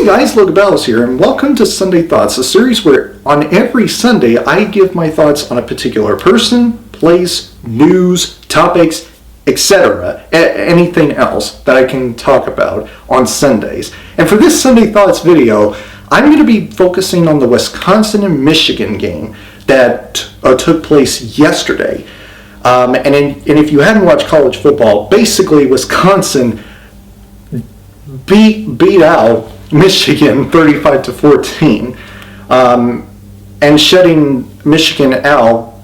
Hey guys, Logan here, and welcome to Sunday Thoughts, a series where on every Sunday I give my thoughts on a particular person, place, news, topics, etc. Anything else that I can talk about on Sundays. And for this Sunday Thoughts video, I'm going to be focusing on the Wisconsin and Michigan game that took place yesterday. And if you hadn't watched college football, basically Wisconsin beat out Michigan 35-14, and shutting Michigan out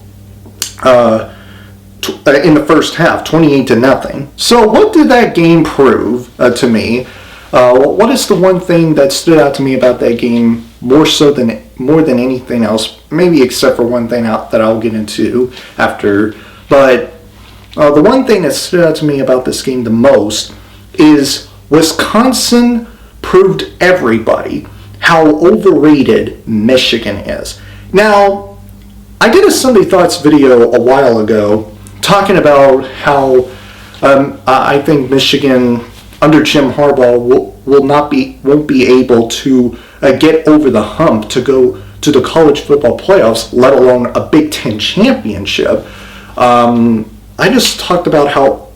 in the first half, 28-0. So what did that game prove to me? What is the one thing that stood out to me about that game more than anything else? Maybe except for one thing that I'll get into after. But the one thing that stood out to me about this game the most is Wisconsin proved everybody how overrated Michigan is. Now, I did a Sunday Thoughts video a while ago talking about how I think Michigan under Jim Harbaugh won't be able to get over the hump to go to the college football playoffs, let alone a Big Ten championship. I just talked about how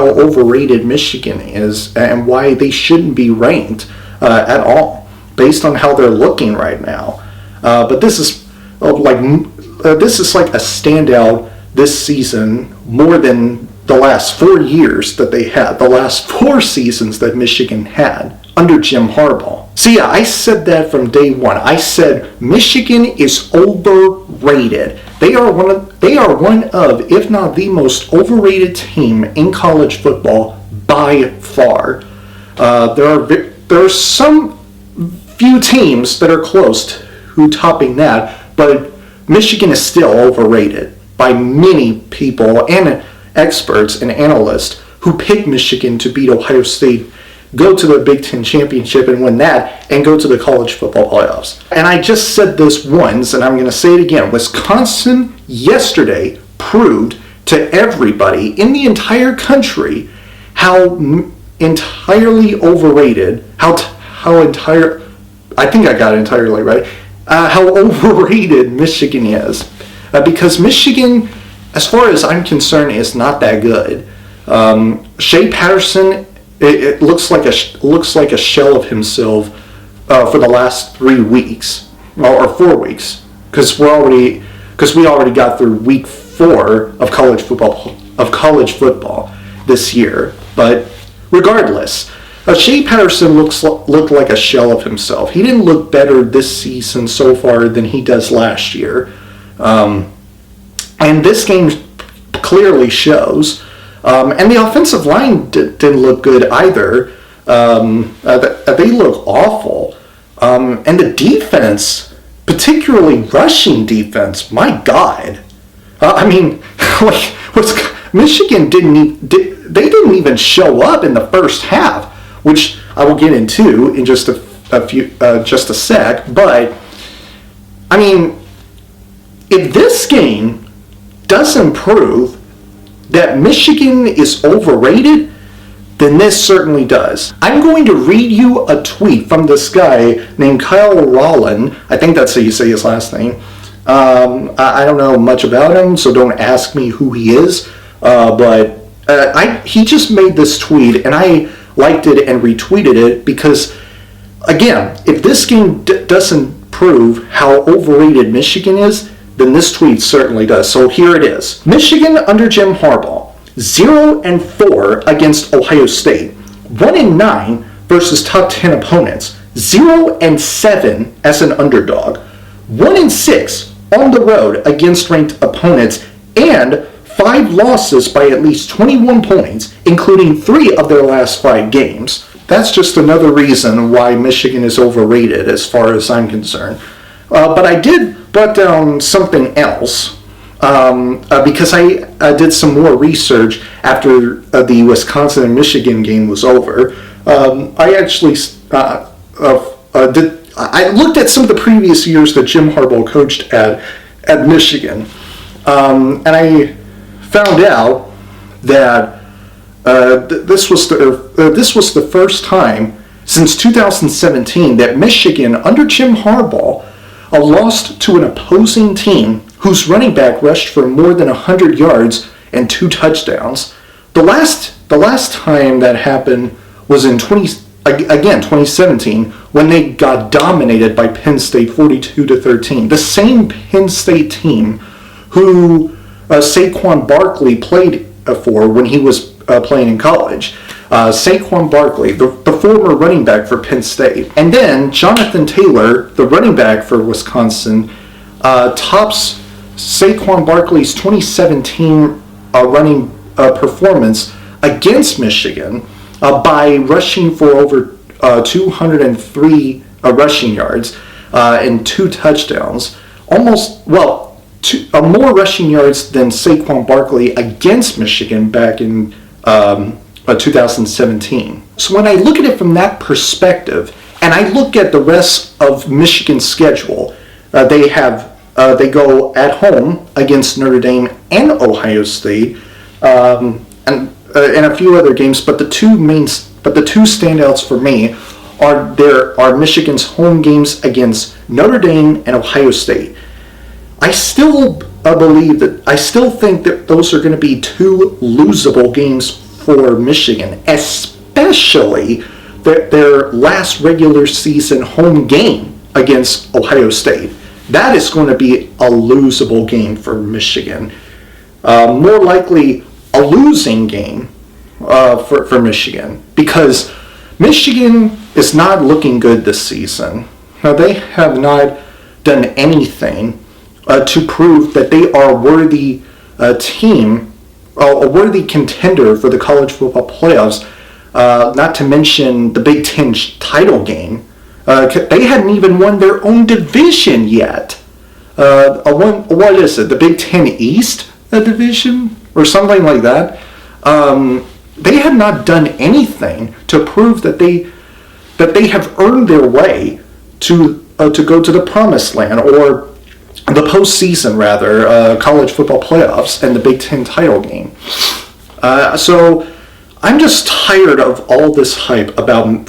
overrated Michigan is and why they shouldn't be ranked at all based on how they're looking right now. But this is like a standout this season more than the last 4 years that they had, the last 4 seasons that Michigan had under Jim Harbaugh. So yeah, I said that from day one. I said Michigan is overrated. They are one of, if not the most overrated team in college football by far. There are some few teams that are close to topping that, but Michigan is still overrated by many people and experts and analysts who pick Michigan to beat Ohio State, go to the Big Ten championship and win that, and go to the college football playoffs. And I just said this once, and I'm going to say it again. Wisconsin yesterday proved to everybody in the entire country how entirely overrated, how overrated Michigan is. Because Michigan, as far as I'm concerned, is not that good. Shea Patterson, it looks like a shell of himself for the last 3 weeks or 4 weeks, because we already got through week 4 of college football this year. But regardless, Shea Patterson looked like a shell of himself. He didn't look better this season so far than he does last year, and this game clearly shows. And the offensive line didn't look good either. They look awful. And the defense, particularly rushing defense, my God. Michigan didn't even show up in the first half, which I will get into in just a sec. But I mean, if this game doesn't prove that Michigan is overrated, then this certainly does. I'm going to read you a tweet from this guy named Kyle Rowlands. I think that's how you say his last name. I don't know much about him, so don't ask me who he is. But he just made this tweet, and I liked it and retweeted it because, again, if this game doesn't prove how overrated Michigan is, then this tweet certainly does. So here it is. Michigan under Jim Harbaugh, 0-4 against Ohio State, 1-9 versus top 10 opponents, 0-7 as an underdog, 1-6 on the road against ranked opponents, and 5 losses by at least 21 points, including 3 of their last 5 games. That's just another reason why Michigan is overrated as far as I'm concerned. But I did brought down something else because I did some more research after the Wisconsin and Michigan game was over. I actually I looked at some of the previous years that Jim Harbaugh coached at Michigan, and I found out that this was the first time since 2017 that Michigan, under Jim Harbaugh, lost to an opposing team whose running back rushed for more than 100 yards and 2 touchdowns. The last time that happened was in 2017, when they got dominated by Penn State 42-13. The same Penn State team who Saquon Barkley played for when he was playing in college. Saquon Barkley, the former running back for Penn State. And then Jonathan Taylor, the running back for Wisconsin, tops Saquon Barkley's 2017 running performance against Michigan by rushing for over 203 rushing yards and 2 touchdowns. More rushing yards than Saquon Barkley against Michigan back in 2017. So when I look at it from that perspective, and I look at the rest of Michigan's schedule, they go at home against Notre Dame and Ohio State, and a few other games. But the two standouts for me are Michigan's home games against Notre Dame and Ohio State. I still think that those are going to be 2 losable games for Michigan, especially their last regular season home game against Ohio State. That is going to be a losable game for Michigan. More likely a losing game for Michigan, because Michigan is not looking good this season. Now, they have not done anything to prove that they are a worthy team, a worthy contender for the college football playoffs, not to mention the Big Ten title game. They hadn't even won their own division yet. What is it, the Big Ten East division? Or something like that. They have not done anything to prove that they have earned their way to go to the promised land, or the postseason, rather, college football playoffs and the Big Ten title game. So I'm just tired of all this hype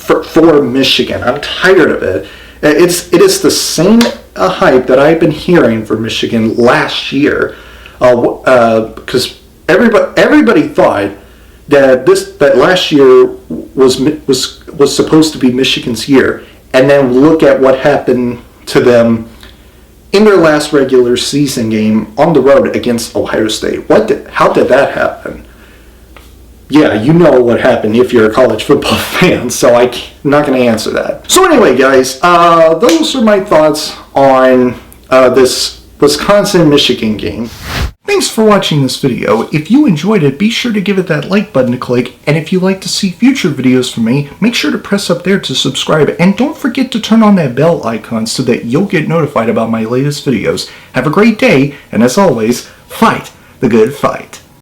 for Michigan. I'm tired of it. It is the same hype that I've been hearing for Michigan last year, because everybody thought that last year was supposed to be Michigan's year, and then look at what happened to them in their last regular season game on the road against Ohio State. How did that happen? Yeah, you know what happened if you're a college football fan, so I'm not going to answer that. So anyway, guys, those are my thoughts on this Wisconsin-Michigan game. Thanks for watching this video. If you enjoyed it, be sure to give it that like button to click, and if you'd like to see future videos from me, make sure to press up there to subscribe, and don't forget to turn on that bell icon so that you'll get notified about my latest videos. Have a great day, and as always, fight the good fight.